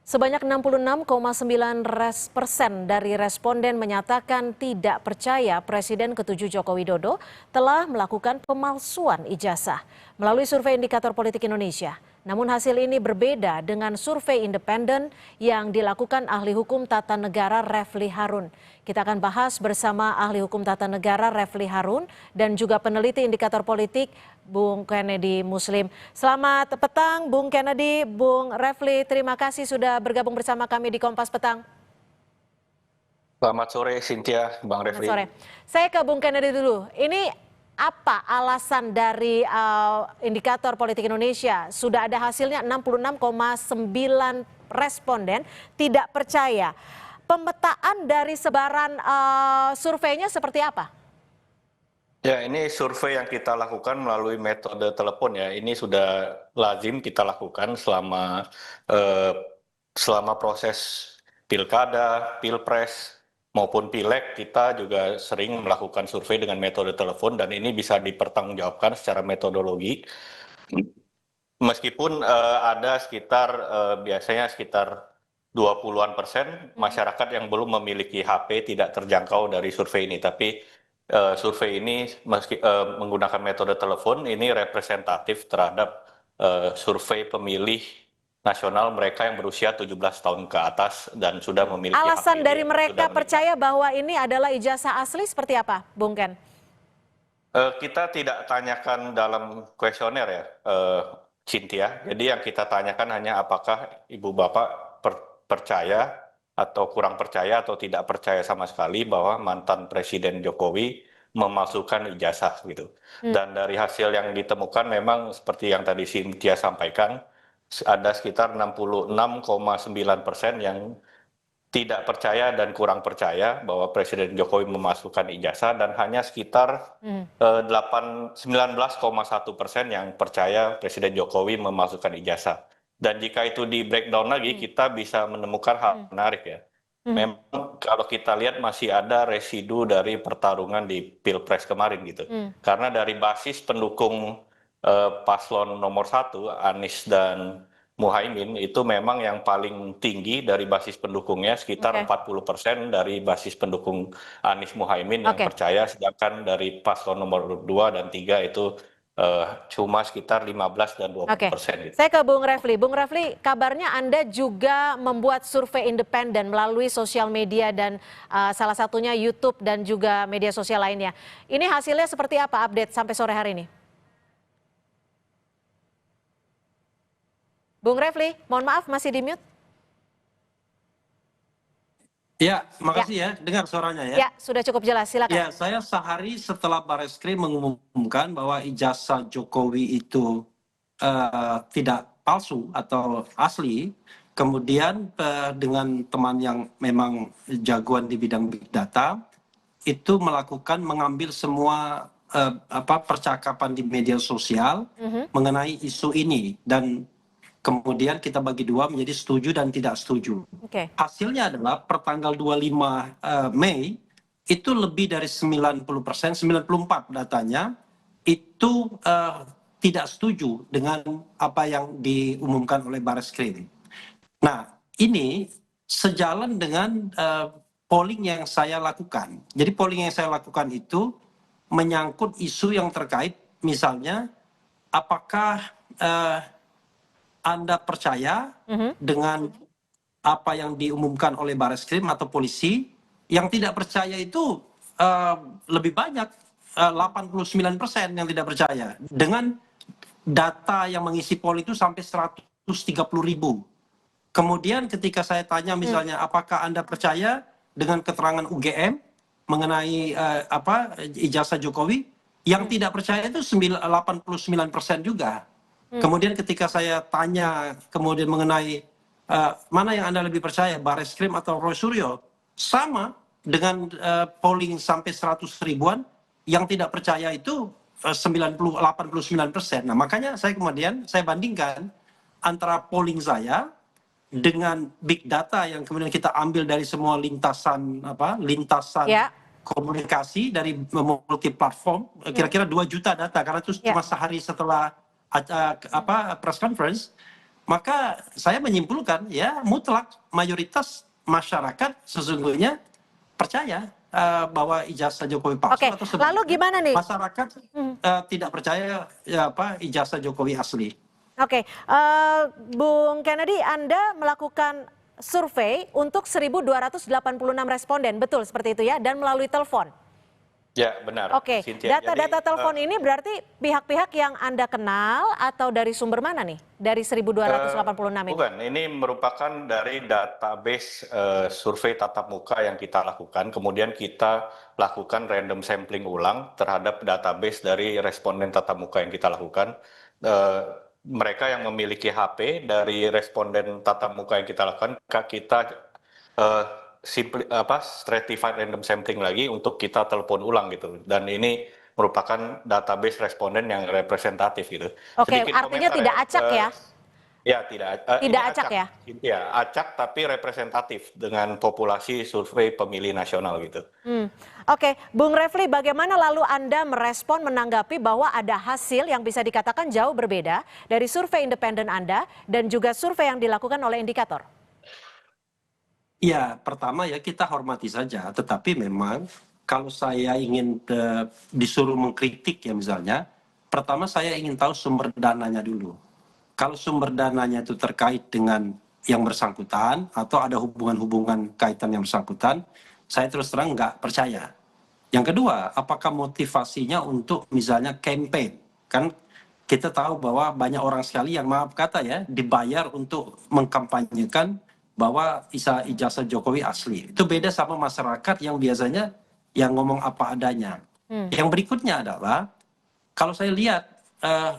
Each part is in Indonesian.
Sebanyak 66,9% dari responden menyatakan tidak percaya Presiden ke-7 Joko Widodo telah melakukan pemalsuan ijazah melalui survei Indikator Politik Indonesia. Namun hasil ini berbeda dengan survei independen yang dilakukan ahli hukum tata negara Refli Harun. Kita akan bahas bersama ahli hukum tata negara Refli Harun dan juga peneliti indikator politik Bung Kennedy Muslim. Selamat petang Bung Kennedy, Bung Refli, terima kasih sudah bergabung bersama kami di Kompas Petang. Selamat sore Cynthia, Bang Refli. Selamat sore. Saya ke Bung Kennedy dulu. Ini apa alasan dari indikator politik Indonesia? Sudah ada hasilnya 66,9 responden tidak percaya. Pemetaan dari sebaran surveinya seperti apa? Ya, ini survei yang kita lakukan melalui metode telepon ya. Ini sudah lazim kita lakukan selama proses pilkada, pilpres maupun pileg. Kita juga sering melakukan survei dengan metode telepon dan ini bisa dipertanggungjawabkan secara metodologi. Meskipun ada biasanya sekitar 20-an% masyarakat yang belum memiliki HP tidak terjangkau dari survei ini. Tapi survei ini menggunakan metode telepon ini representatif terhadap survei pemilih nasional mereka yang berusia 17 tahun ke atas dan sudah memiliki Alasan HP. dari mereka percaya bahwa ini adalah ijazah asli seperti apa, Bung Ken? Kita tidak tanyakan dalam kuesioner ya, Cynthia. Jadi yang kita tanyakan hanya apakah ibu bapak percaya atau kurang percaya atau tidak percaya sama sekali bahwa mantan Presiden Jokowi memalsukan ijazah gitu. Dan dari hasil yang ditemukan memang seperti yang tadi Cynthia sampaikan, ada sekitar 66,9% yang tidak percaya dan kurang percaya bahwa Presiden Jokowi memasukkan ijazah dan hanya sekitar 19,1% yang percaya Presiden Jokowi memasukkan ijazah. Dan jika itu di breakdown lagi, kita bisa menemukan hal menarik ya. Memang kalau kita lihat masih ada residu dari pertarungan di Pilpres kemarin gitu. Karena dari basis pendukung paslon nomor 1, Anies dan Muhaimin, itu memang yang paling tinggi dari basis pendukungnya, sekitar 40% dari basis pendukung Anies Muhaimin yang percaya, sedangkan dari paslon nomor 2 dan 3 itu cuma sekitar 15 dan 20%. Gitu. Saya ke Bung Refli. Bung Refli, kabarnya Anda juga membuat survei independen melalui sosial media dan salah satunya YouTube dan juga media sosial lainnya. Ini hasilnya seperti apa update sampai sore hari ini? Bung Refli, mohon maaf masih di mute. Ya, makasih ya, dengar suaranya ya. Ya, sudah cukup jelas, silakan. Ya, saya sehari setelah Barreskrim mengumumkan bahwa ijazah Jokowi itu tidak palsu atau asli, kemudian dengan teman yang memang jagoan di bidang big data, itu mengambil semua percakapan di media sosial mengenai isu ini dan kemudian kita bagi dua menjadi setuju dan tidak setuju. Hasilnya adalah per tanggal 25 Mei itu lebih dari 90%, 94 datanya itu tidak setuju dengan apa yang diumumkan oleh Barreskrim. Nah, ini sejalan dengan polling yang saya lakukan. Jadi polling yang saya lakukan itu menyangkut isu yang terkait misalnya apakah Anda percaya dengan apa yang diumumkan oleh Barreskrim atau polisi? Yang tidak percaya itu lebih banyak, 89% yang tidak percaya. Dengan data yang mengisi poll itu sampai 130.000. Kemudian ketika saya tanya misalnya apakah Anda percaya dengan keterangan UGM mengenai ijazah Jokowi? Yang tidak percaya itu 89% juga. Kemudian ketika saya tanya kemudian mengenai mana yang Anda lebih percaya, Barreskrim atau Roy Suryo, sama dengan polling sampai 100 ribuan, yang tidak percaya itu 89%. Nah, makanya saya bandingkan antara polling saya dengan big data yang kemudian kita ambil dari semua lintasan komunikasi dari multi platform, kira-kira 2 juta data karena itu cuma sehari setelah press conference. maka saya menyimpulkan ya mutlak mayoritas masyarakat sesungguhnya percaya bahwa ijazah Jokowi palsu, Oke, atau lalu sebaliknya gimana nih? masyarakat tidak percaya ya, ijazah Jokowi asli. Oke, Bung Kennedy, Anda melakukan survei untuk 1.286 responden, betul seperti itu ya, dan melalui telepon. Ya, benar, Oke, Cynthia. data-data telepon ini berarti pihak-pihak yang Anda kenal atau dari sumber mana nih? Dari 1.286 ini? Bukan, ini merupakan dari database survei tatap muka yang kita lakukan. Kemudian kita lakukan random sampling ulang terhadap database dari responden tatap muka yang kita lakukan. Mereka yang memiliki HP dari responden tatap muka yang kita lakukan, kita stratified random sampling lagi untuk kita telepon ulang gitu. Dan ini merupakan database responden yang representatif gitu. Oke, Sedikit artinya komentar tidak acak ya? Ya, tidak. Ini Tidak acak ya? Ya, acak tapi representatif dengan populasi survei pemilih nasional gitu. Oke, Bung Refli, bagaimana lalu Anda merespon menanggapi bahwa ada hasil yang bisa dikatakan jauh berbeda dari survei independen Anda dan juga survei yang dilakukan oleh indikator? Ya, pertama ya kita hormati saja, tetapi memang kalau saya ingin disuruh mengkritik ya misalnya, pertama saya ingin tahu sumber dananya dulu. Kalau sumber dananya itu terkait dengan yang bersangkutan atau ada hubungan-hubungan kaitan yang bersangkutan, saya terus terang nggak percaya. Yang kedua, apakah motivasinya untuk misalnya campaign? Kan kita tahu bahwa banyak orang sekali yang maaf kata ya dibayar untuk mengkampanyekan bahwa ijazah Jokowi asli. Itu beda sama masyarakat yang biasanya yang ngomong apa adanya. Yang berikutnya adalah kalau saya lihat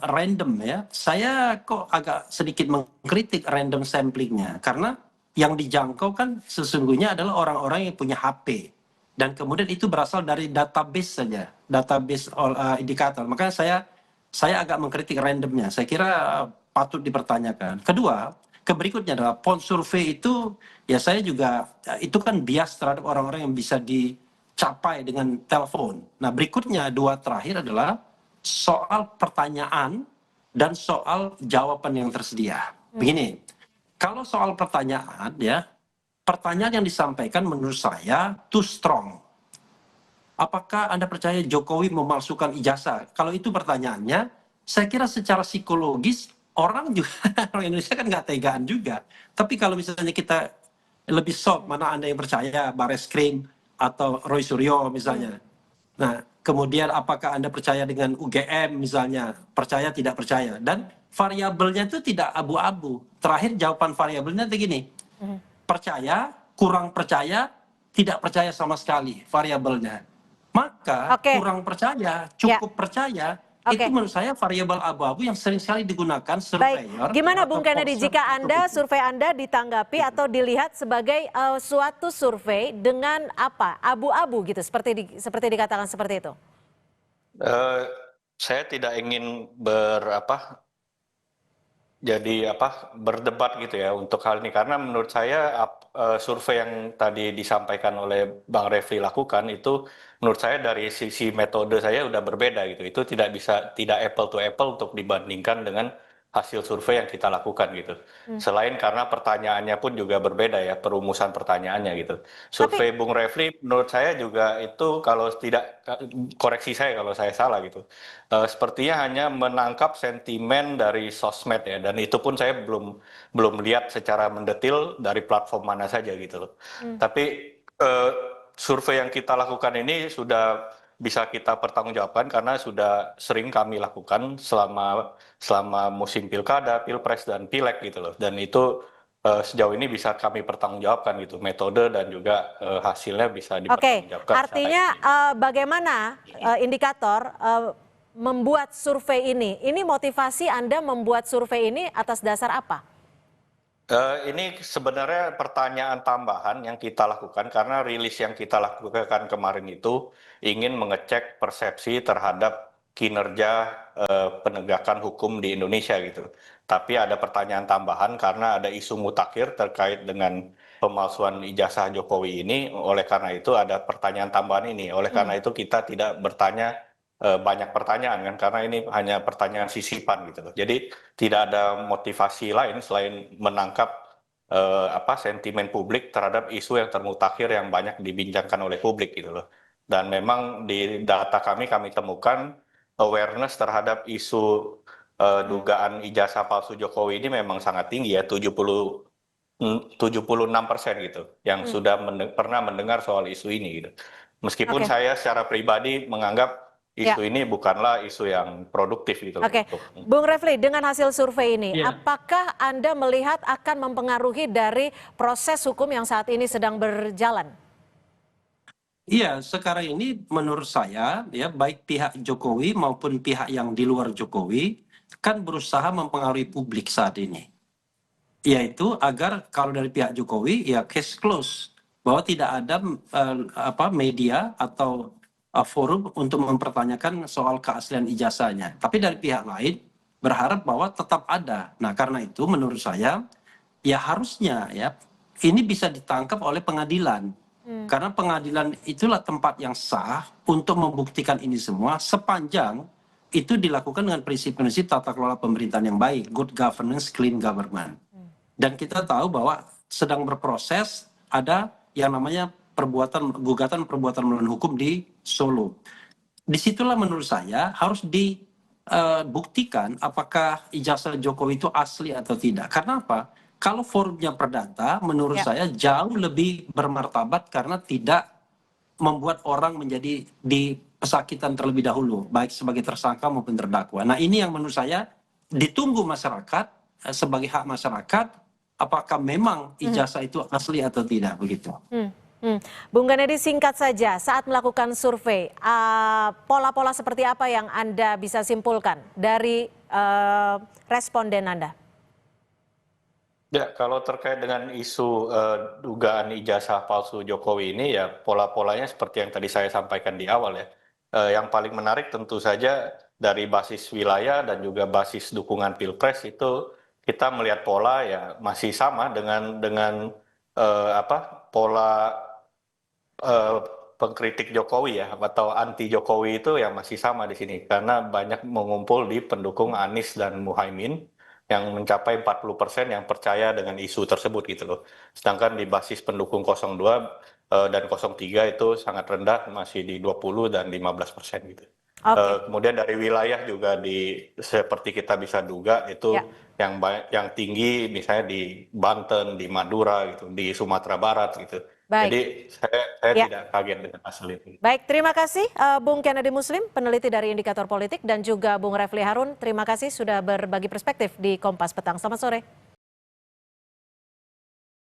random ya, saya kok agak sedikit mengkritik random samplingnya karena yang dijangkau kan sesungguhnya adalah orang-orang yang punya HP dan kemudian itu berasal dari database saja, database indikator. Makanya saya agak mengkritik randomnya. Saya kira patut dipertanyakan. Kedua, berikutnya adalah pon survei itu ya saya juga itu kan bias terhadap orang-orang yang bisa dicapai dengan telepon. Nah berikutnya dua terakhir adalah soal pertanyaan dan soal jawaban yang tersedia. Begini, kalau soal pertanyaan ya, pertanyaan yang disampaikan menurut saya too strong. Apakah Anda percaya Jokowi memalsukan ijazah? Kalau itu pertanyaannya, saya kira secara psikologis orang juga orang Indonesia kan nggak tegaan juga. Tapi kalau misalnya kita lebih soft, mana Anda yang percaya Bareskrim atau Roy Suryo misalnya. Nah, kemudian apakah Anda percaya dengan UGM misalnya, percaya tidak percaya, dan variabelnya itu tidak abu-abu. Terakhir jawaban variabelnya begini, percaya, kurang percaya, tidak percaya sama sekali variabelnya. Maka kurang percaya, cukup percaya, itu menurut saya variabel abu-abu yang sering sekali digunakan surveyor. Baik, gimana Bung Kennedy jika survei Anda ditanggapi atau dilihat sebagai suatu survei dengan apa abu-abu gitu seperti dikatakan seperti itu? Saya tidak ingin berdebat gitu ya untuk hal ini karena menurut saya survei yang tadi disampaikan oleh Bang Refli lakukan itu menurut saya dari sisi metode saya udah berbeda gitu. Itu tidak apple to apple untuk dibandingkan dengan hasil survei yang kita lakukan gitu. Selain karena pertanyaannya pun juga berbeda ya, perumusan pertanyaannya gitu. Survei Bung Refli menurut saya juga itu kalau tidak, koreksi saya kalau saya salah gitu. Sepertinya hanya menangkap sentimen dari sosmed ya, dan itu pun saya belum lihat secara mendetil dari platform mana saja gitu loh. Tapi survei yang kita lakukan ini sudah bisa kita pertanggungjawabkan karena sudah sering kami lakukan selama musim pilkada, pilpres dan pileg gitu loh. Dan itu sejauh ini bisa kami pertanggungjawabkan gitu, metode dan juga hasilnya bisa dipertanggungjawabkan. Oke, artinya bagaimana indikator membuat survei ini? Ini motivasi Anda membuat survei ini atas dasar apa? Ini sebenarnya pertanyaan tambahan yang kita lakukan karena rilis yang kita lakukan kemarin itu ingin mengecek persepsi terhadap kinerja penegakan hukum di Indonesia gitu. Tapi ada pertanyaan tambahan karena ada isu mutakhir terkait dengan pemalsuan ijazah Jokowi ini. Oleh karena itu ada pertanyaan tambahan ini. Oleh karena itu kita tidak bertanya banyak pertanyaan kan, karena ini hanya pertanyaan sisipan gitu loh. Jadi tidak ada motivasi lain selain menangkap sentimen publik terhadap isu yang termutakhir yang banyak dibincangkan oleh publik gitu loh. Dan memang di data kami temukan awareness terhadap isu dugaan ijazah palsu Jokowi ini memang sangat tinggi ya, 76% gitu yang sudah pernah mendengar soal isu ini gitu. Meskipun Oke. saya secara pribadi menganggap Ya. isu ini bukanlah isu yang produktif gitu loh. Oke, Bung Refli, dengan hasil survei ini, Iya. apakah Anda melihat akan mempengaruhi dari proses hukum yang saat ini sedang berjalan? Iya, sekarang ini menurut saya ya baik pihak Jokowi maupun pihak yang di luar Jokowi kan berusaha mempengaruhi publik saat ini. Yaitu agar kalau dari pihak Jokowi ya case close, bahwa tidak ada media atau forum untuk mempertanyakan soal keaslian ijazahnya. Tapi dari pihak lain berharap bahwa tetap ada. Nah, karena itu menurut saya ya harusnya ya ini bisa ditangkap oleh pengadilan. Karena pengadilan itulah tempat yang sah untuk membuktikan ini semua sepanjang itu dilakukan dengan prinsip-prinsip tata kelola pemerintahan yang baik, good governance, clean government. Dan kita tahu bahwa sedang berproses ada yang namanya gugatan perbuatan melawan hukum di Solo. Disitulah menurut saya harus dibuktikan apakah ijazah Jokowi itu asli atau tidak. Karena apa? Kalau forumnya perdata, menurut saya jauh lebih bermartabat karena tidak membuat orang menjadi dipesakitan terlebih dahulu, baik sebagai tersangka maupun terdakwa. Nah, ini yang menurut saya ditunggu masyarakat sebagai hak masyarakat, apakah memang ijazah itu asli atau tidak begitu. Bung Ganedi, singkat saja, saat melakukan survei, pola-pola seperti apa yang Anda bisa simpulkan dari responden Anda? Ya, kalau terkait dengan isu dugaan ijazah palsu Jokowi ini ya pola-polanya seperti yang tadi saya sampaikan di awal ya. Yang paling menarik tentu saja dari basis wilayah dan juga basis dukungan Pilpres itu kita melihat pola ya masih sama dengan pola pengkritik Jokowi ya atau anti Jokowi itu yang masih sama di sini karena banyak mengumpul di pendukung Anies dan Muhaimin yang mencapai 40% yang percaya dengan isu tersebut gitu loh. Sedangkan di basis pendukung 02 dan 03 itu sangat rendah, masih di 20 dan 15% gitu. Kemudian dari wilayah juga seperti kita bisa duga itu yang tinggi misalnya di Banten, di Madura gitu, di Sumatera Barat gitu. Baik. Jadi saya tidak kaget dengan hasil itu. Baik, terima kasih Bung Kennedy Muslim, peneliti dari Indikator Politik, dan juga Bung Refli Harun. Terima kasih sudah berbagi perspektif di Kompas Petang. Selamat sore.